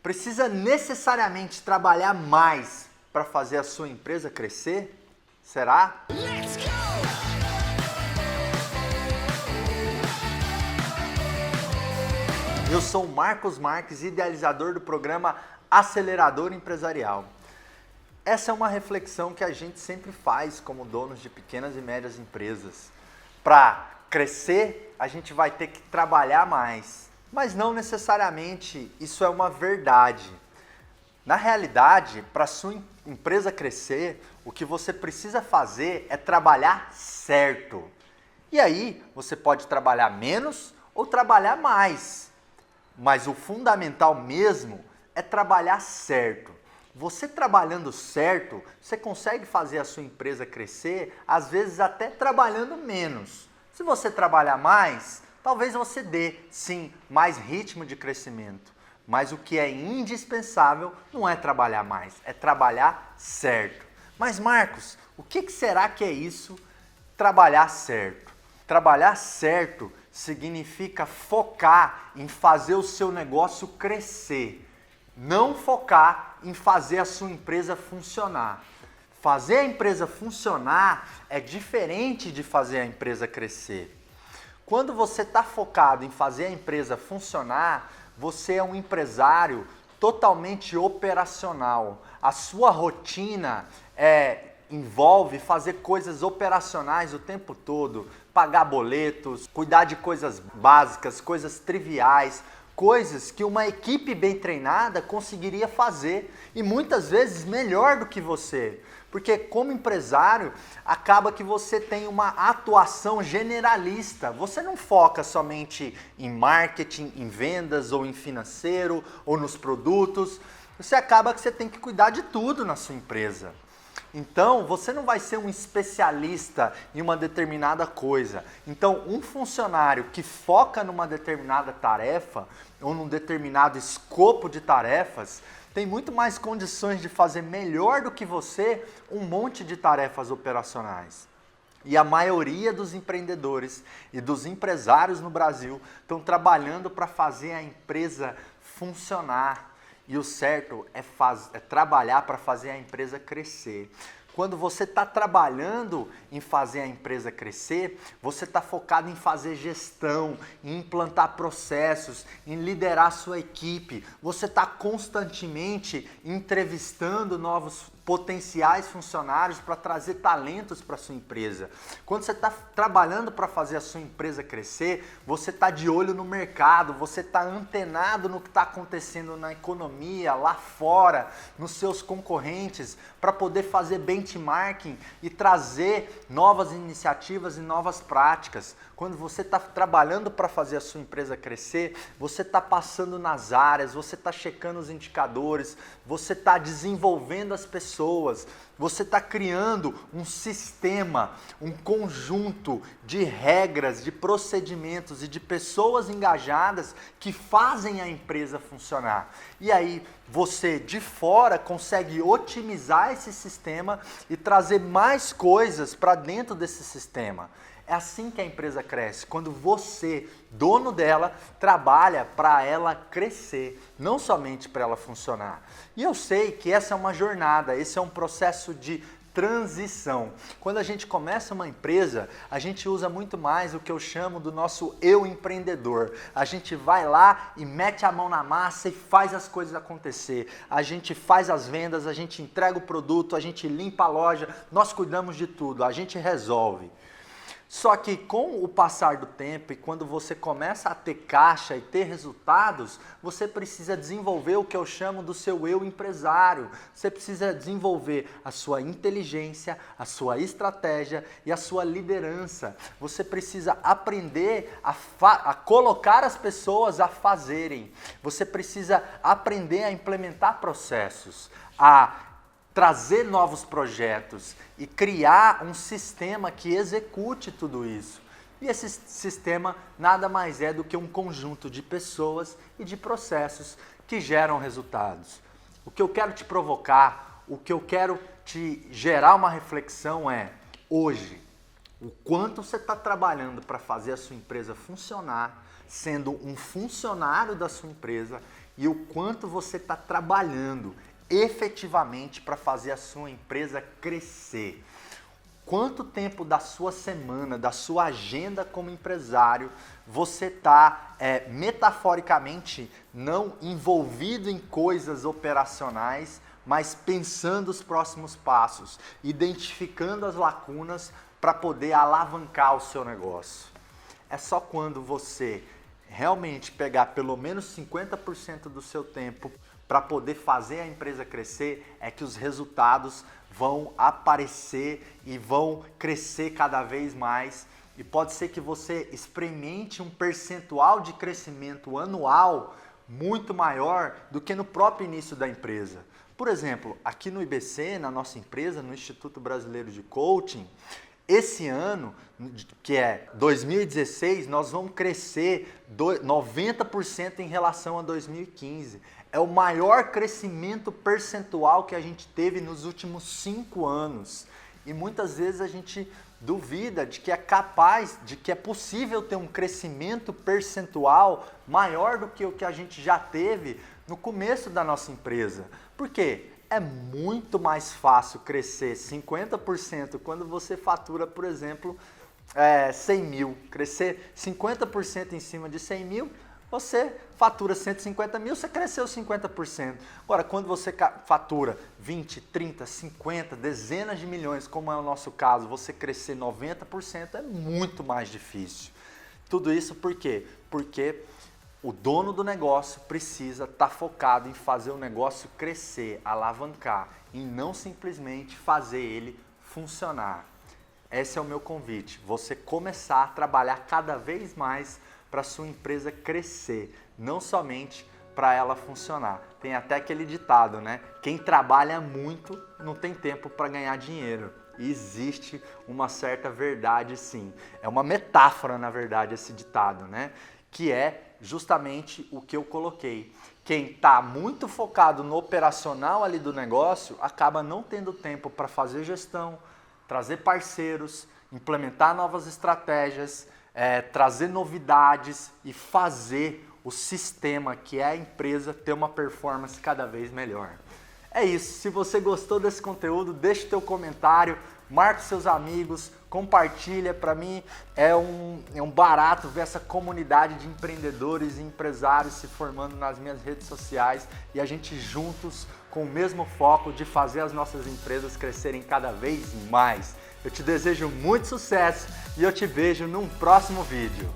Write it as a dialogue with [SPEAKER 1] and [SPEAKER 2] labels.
[SPEAKER 1] Precisa necessariamente trabalhar mais para fazer a sua empresa crescer? Será? Eu sou o Marcos Marques, idealizador do programa Acelerador Empresarial. Essa é uma reflexão que a gente sempre faz como donos de pequenas e médias empresas. Para crescer, a gente vai ter que trabalhar mais, mas não necessariamente isso é uma verdade. Na realidade, para a sua empresa crescer, o que você precisa fazer é trabalhar certo. E aí, você pode trabalhar menos ou trabalhar mais. Mas o fundamental mesmo é trabalhar certo. Você trabalhando certo, você consegue fazer a sua empresa crescer, às vezes até trabalhando menos. Se você trabalhar mais, talvez você dê, sim, mais ritmo de crescimento. Mas o que é indispensável não é trabalhar mais, é trabalhar certo. Mas Marcos, o que será que é isso, trabalhar certo? Trabalhar certo significa focar em fazer o seu negócio crescer, não focar em fazer a sua empresa funcionar. Fazer a empresa funcionar é diferente de fazer a empresa crescer. Quando você está focado em fazer a empresa funcionar, você é um empresário totalmente operacional. A sua rotina envolve fazer coisas operacionais o tempo todo, pagar boletos, cuidar de coisas básicas, coisas triviais, coisas que uma equipe bem treinada conseguiria fazer e muitas vezes melhor do que você. Porque como empresário, acaba que você tem uma atuação generalista. Você não foca somente em marketing, em vendas, ou em financeiro, ou nos produtos. Você acaba que você tem que cuidar de tudo na sua empresa. Então, você não vai ser um especialista em uma determinada coisa. Então, um funcionário que foca numa determinada tarefa, ou num determinado escopo de tarefas, tem muito mais condições de fazer melhor do que você um monte de tarefas operacionais. E a maioria dos empreendedores e dos empresários no Brasil estão trabalhando para fazer a empresa funcionar. E o certo é trabalhar para fazer a empresa crescer. Quando você está trabalhando em fazer a empresa crescer, você está focado em fazer gestão, em implantar processos, em liderar a sua equipe. Você está constantemente entrevistando novos potenciais funcionários para trazer talentos para a sua empresa. Quando você está trabalhando para fazer a sua empresa crescer, você está de olho no mercado, você está antenado no que está acontecendo na economia, lá fora, nos seus concorrentes, para poder fazer benchmarking e trazer novas iniciativas e novas práticas. Quando você está trabalhando para fazer a sua empresa crescer, você está passando nas áreas, você está checando os indicadores, você está desenvolvendo as pessoas, você está criando um sistema, um conjunto de regras, de procedimentos e de pessoas engajadas que fazem a empresa funcionar. E aí você de fora consegue otimizar esse sistema e trazer mais coisas para dentro desse sistema. É assim que a empresa cresce, quando você, dono dela, trabalha para ela crescer, não somente para ela funcionar. E eu sei que essa é uma jornada, esse é um processo de transição. Quando a gente começa uma empresa, a gente usa muito mais o que eu chamo do nosso eu empreendedor. A gente vai lá e mete a mão na massa e faz as coisas acontecer. A gente faz as vendas, a gente entrega o produto, a gente limpa a loja, nós cuidamos de tudo, a gente resolve. Só que com o passar do tempo e quando você começa a ter caixa e ter resultados, você precisa desenvolver o que eu chamo do seu eu empresário. Você precisa desenvolver a sua inteligência, a sua estratégia e a sua liderança. Você precisa aprender a colocar as pessoas a fazerem. Você precisa aprender a implementar processos, a trazer novos projetos e criar um sistema que execute tudo isso. E esse sistema nada mais é do que um conjunto de pessoas e de processos que geram resultados. O que eu quero te provocar, o que eu quero te gerar uma reflexão é, hoje, o quanto você está trabalhando para fazer a sua empresa funcionar, sendo um funcionário da sua empresa, e o quanto você está trabalhando efetivamente para fazer a sua empresa crescer. Quanto tempo da sua semana, da sua agenda como empresário, você está metaforicamente não envolvido em coisas operacionais, mas pensando os próximos passos, identificando as lacunas para poder alavancar o seu negócio. É só quando você realmente pegar pelo menos 50% do seu tempo para poder fazer a empresa crescer, é que os resultados vão aparecer e vão crescer cada vez mais. E pode ser que você experimente um percentual de crescimento anual muito maior do que no próprio início da empresa. Por exemplo, aqui no IBC, na nossa empresa, no Instituto Brasileiro de Coaching, esse ano, que é 2016, nós vamos crescer 90% em relação a 2015. É o maior crescimento percentual que a gente teve nos últimos 5 anos. E muitas vezes a gente duvida de que é capaz, de que é possível ter um crescimento percentual maior do que o que a gente já teve no começo da nossa empresa. Por quê? É muito mais fácil crescer 50% quando você fatura, por exemplo, 100 mil. Crescer 50% em cima de 100 mil, você fatura 150 mil, você cresceu 50%. Agora, quando você fatura 20, 30, 50, dezenas de milhões, como é o nosso caso, você crescer 90% é muito mais difícil. Tudo isso por quê? Porque o dono do negócio precisa estar focado em fazer o negócio crescer, alavancar, e não simplesmente fazer ele funcionar. Esse é o meu convite, você começar a trabalhar cada vez mais para a sua empresa crescer, não somente para ela funcionar. Tem até aquele ditado, né? Quem trabalha muito não tem tempo para ganhar dinheiro. E existe uma certa verdade, sim. É uma metáfora, na verdade, esse ditado, né? Que é justamente o que eu coloquei. Quem está muito focado no operacional ali do negócio acaba não tendo tempo para fazer gestão, trazer parceiros, implementar novas estratégias, trazer novidades e fazer o sistema, que é a empresa, ter uma performance cada vez melhor. É isso. Se você gostou desse conteúdo, deixe teu comentário, marque seus amigos, compartilha. Para mim é um barato ver essa comunidade de empreendedores e empresários se formando nas minhas redes sociais e a gente juntos com o mesmo foco de fazer as nossas empresas crescerem cada vez mais. Eu te desejo muito sucesso e eu te vejo num próximo vídeo.